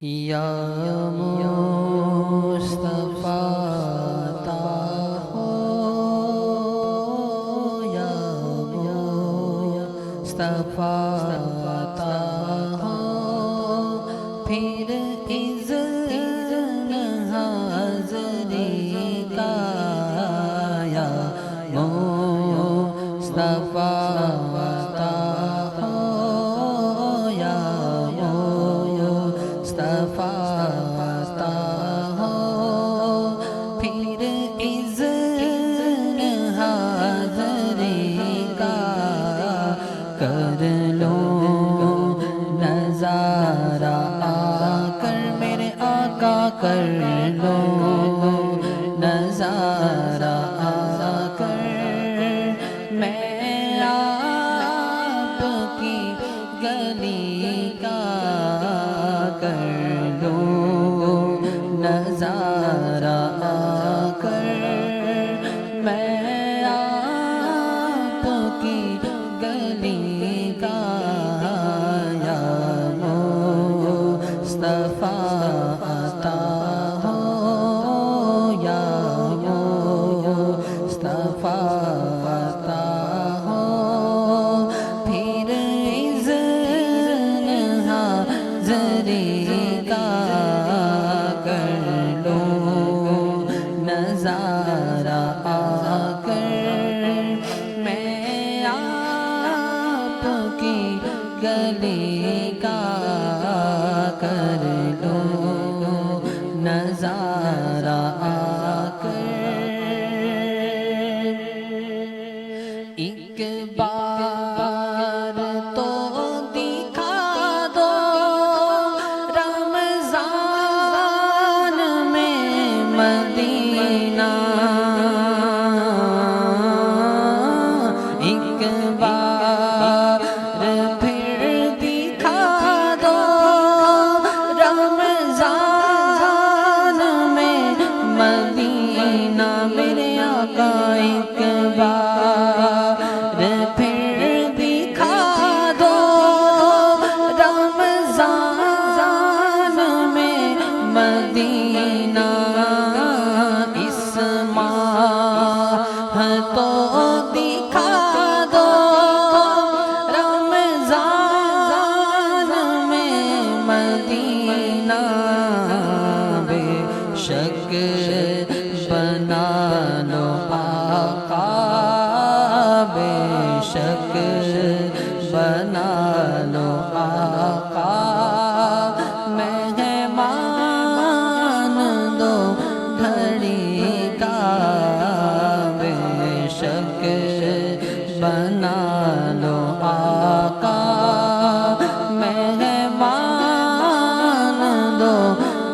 یا مصطفیٰ ہو، یا مصطفیٰ ہو، پھر اذن حاضری کا یا مصطفیٰ کر لو نظارہ آ کر میرے آقا، کر لو نظارہ آ کر میں آپ کی گلی کا، کر لو نظارہ آ کر میں آپ کی گلی کا، یا مصطفیٰ عطا ہو، یا مصطفیٰ عطا ہو، پھر اذن حاضری کا کر لو نظارہ آ کر میں آپ کی گلی کا، کر لو نظارہ آ کر ایک بار تو دکھا دو رمضان میں مدینہ، ایک بار پھر دکھا دو رمضان میں مدینہ، میرے آقا ایک بار پھر دکھا دو رمضان میں مدینہ، اس ماہ تو دکھا دو رمضان میں مدینہ، بے شک بنا لو آقا، بے شک بنا لو آقا، مہمان دو گھڑی کا، بے شک بنا لو آقا، مہمان دو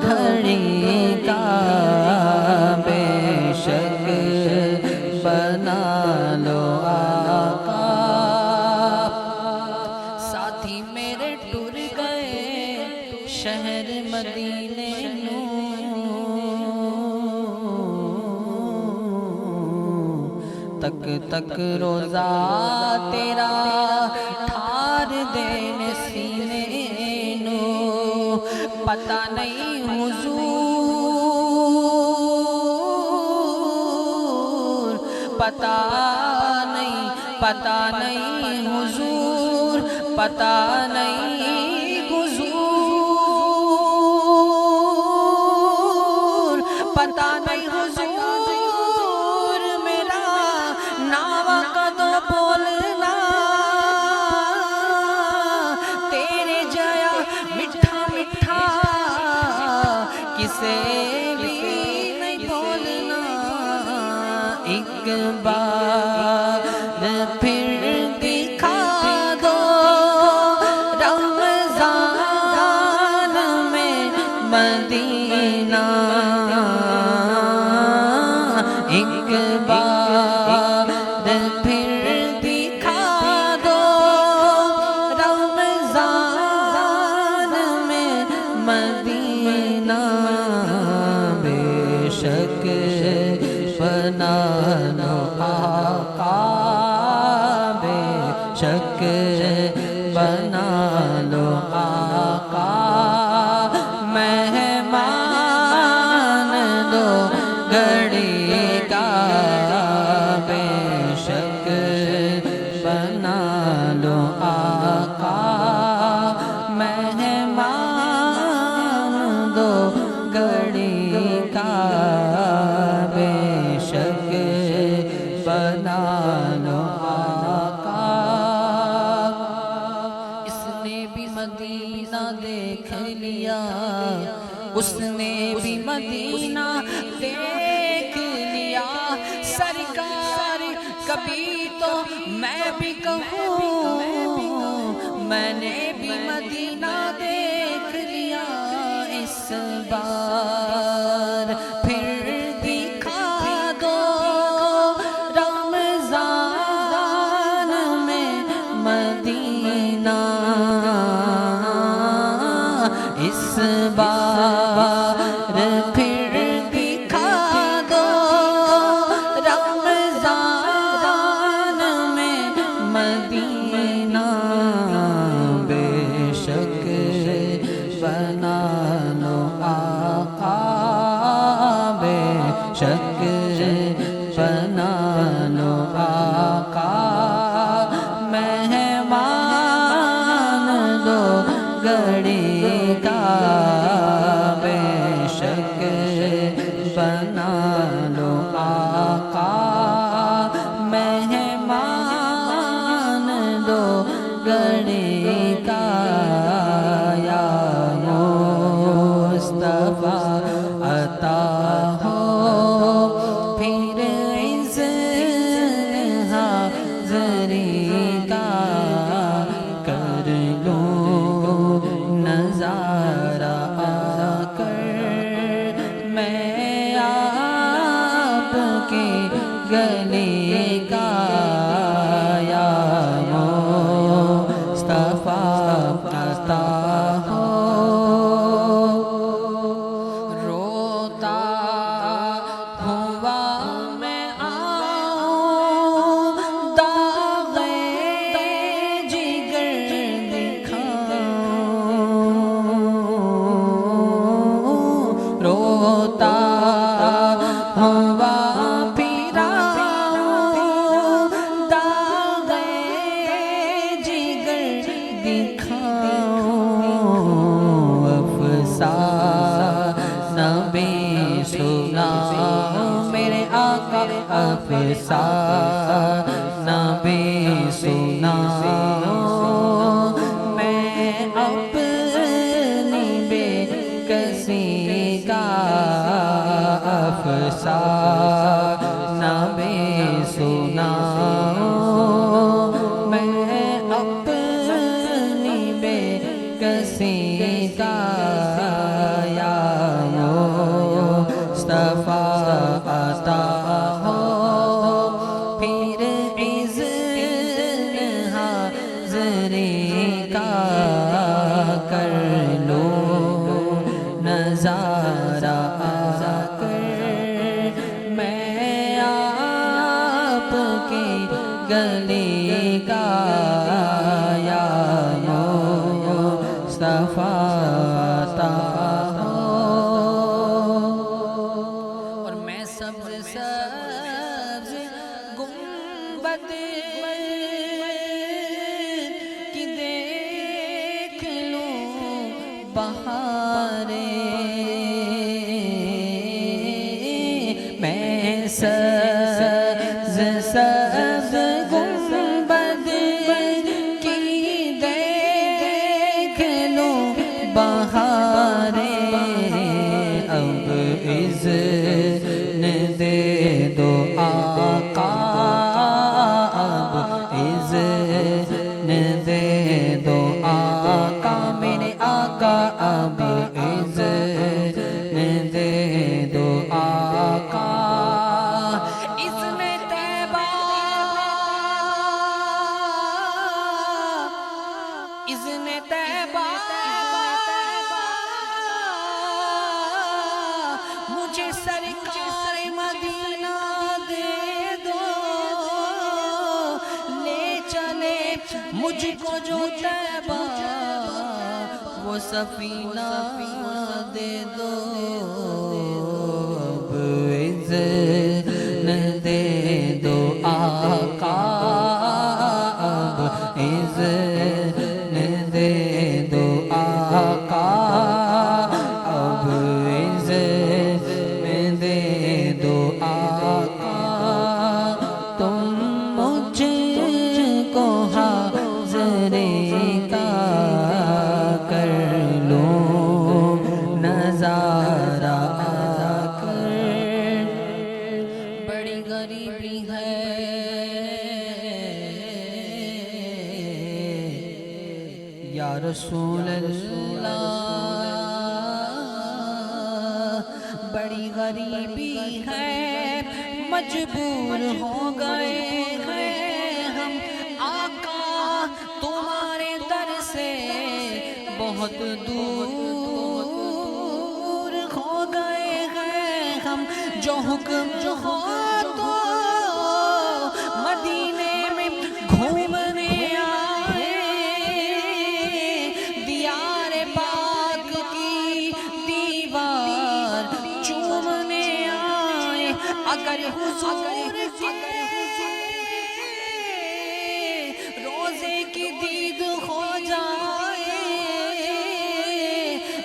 گھڑی کا، بے شک بنا لو آقا۔ ساتھی میرے ٹر گئے شہر مدینے نوں، تک تک روزہ تیرا ٹھار دین سینے نوں، پتہ نہیں حضور، پتہ نہیں حضور، پتہ نہیں حضور، پتہ نہیں حضور، میرا نام کدو بولنا تیرے جیا میٹھا میٹھا کسے بھی نہیں بولنا، ایک بار پھر دکھا دو رمضان میں مدینہ، ایک بار پھر دکھا دو رمضان میں مدینہ، بے شک بنا لو آقا، بے شک بنا لو آقا، اس نے بھی مدینہ دیکھ لیا سرکار کبھی تو میں بھی کہوں میں نے بھی مدینہ دیکھ لیا اس بار پھر دکھا دو رمضان میں مدینہ اس بار پھر دکھا دو رمضان میں مدینہ بے شک بنا لو آقا بے شک بنا لو آقا مہمان دو گھڑی کا بے شک بنا لو آقا مہمان دو گھڑی کا یا مصطفیٰ عطا ہو پھر عزت حاضری کا کر لو نظارہ آ کر میں آپ کے گلے کا یا مصطفیٰ عطا ہو روتا ہوا میں آؤں داغ جگر دکھاؤں روتا ہوا پھرا داغ جگر دکھاؤں افسانہ بے سنا میرے آقا افسانہ بے سنا میں اپنی بے کسی کا افسانہ بے سنا میں اپنی بے کسی کا یا مصطفیٰ عطا ہو پھر عزت حاضری کا کر لو نظارہ آ کر میں آپ کے گلے کا یا مصطفیٰ عطا ہو اور میں سبز سبز گنبد کی دیکھ لوں بہاریں میں سبز سبز گنبد کی دیکھ لوں بہاریں اب اذن دے دو آقا اب اذن دے دو آقا میرے آقا اب اذن دے دو آقا اذن طیبہ اذن طیبہ مجھے سرکار مدینہ دے دو لے چلے مجھ کو جو طیبہ وہ سفینہ دے دو اب اذن دے دو آقا اب اذن دے دو آقا اب اذن دے دو آقا تم مجھ کو حاضری کا کر لو بڑی غریبی ہے، مجبور ہو گئے ہیں ہم آقا تمہارے در سے بہت دور ہو گئے ہیں ہم، جو حکم ہو تو مدینے میں گھومنے آئے، دیار پاک کی دیوار چومنے آئے، اگر حضور کے روزے کی دید ہو جائے،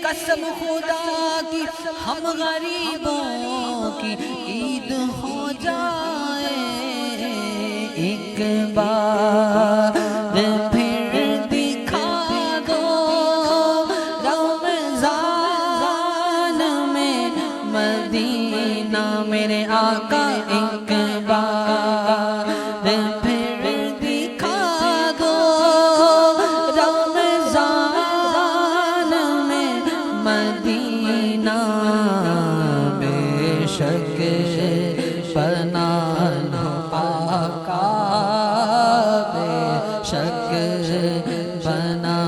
قسم خدا کی ہم غریبوں کی عید ہو جائے، ایک بار پھر دکھا دو رمضان میں مدینہ میرے آقا، ایک بار پھر دکھا دو رمضان میں مدینہ، بے شک بنا لو آقا، بے شک بنا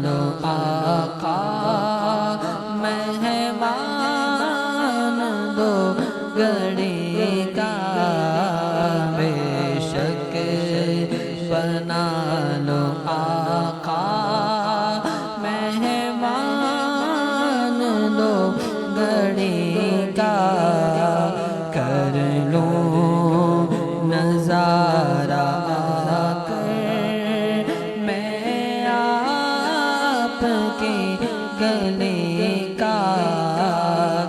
لو آقا، مہمان دو گھڑی کا، بے شک بنا لو آقا، مہمان دو گھڑی کا، کر لو نظارہ کر میں آپ کے گلے کا،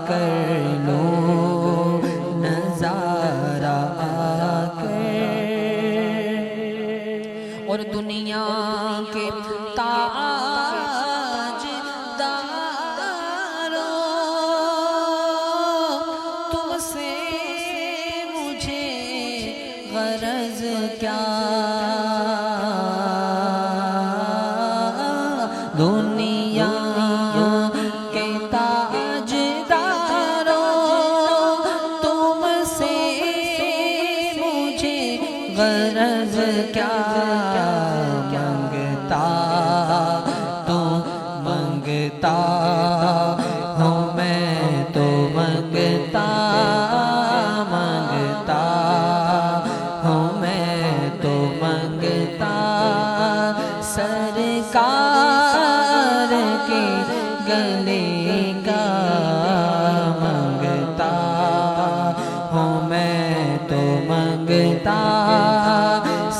کر لو نظارہ کر، اور دنیا کے تاج داروں تم سے مجھے غرض کیا، دنیا کے تاج داروں تم سے مجھے غرض کیا، منگتا تو منگتا ہوں میں تو منگتا منگتا ہوں میں تو منگتا، سرکار کے گلے کا منگتا ہوں میں تو منگتا،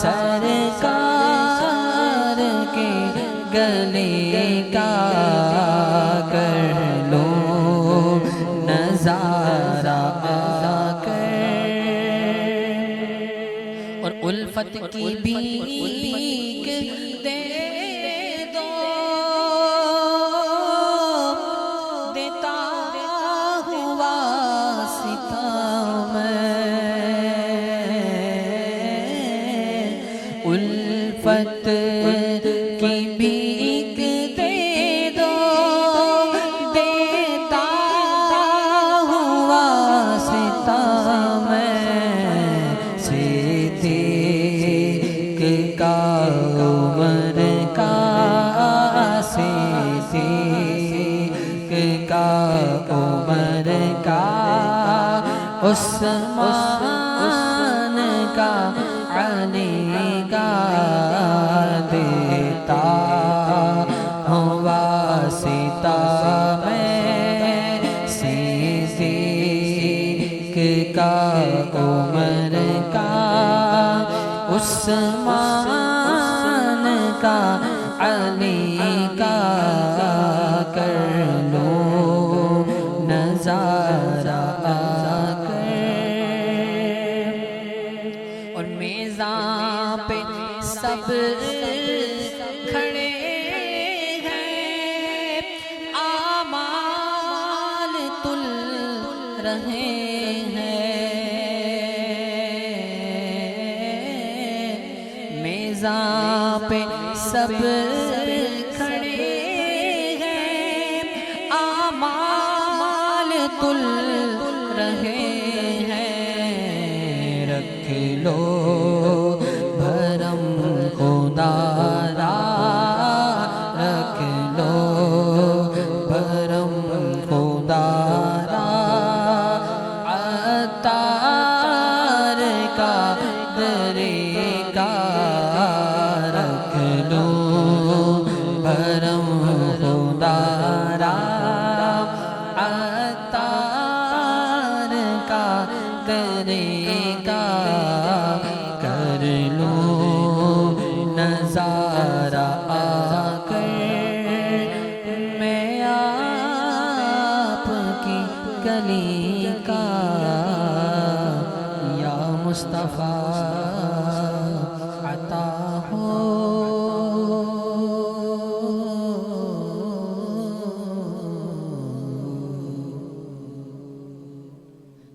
سرکار کے گلے کا، کر لو نظارہ کر، اور الفت کی بھیک دے دو، دیتا ہوا ستم الفت کی بھیک دے دو، دیتا ہوا ستم صدیق کا عمر کا، صدیق کا عمر کا، عثمان کا، علی کا، دیتا ہوں واسطہ میں، صدیق کا عمر کا، عثمان کا، علی کا، کر لو نظارہ کر، اور میزاں پہ سب کھڑے ہیں، اعمال تل رہے ہیں، میزاں پہ سب کھڑے ہیں، اعمال تل رہے ہیں رکھ لو بھرم خدا را رکھ لو بھرم خدا را عطار کا درے کا رکھ لو بھرم خدا را عطار کا درے کا کر لو نظارہ آ کر میں آپ کی گلی کا یا مصطفیٰ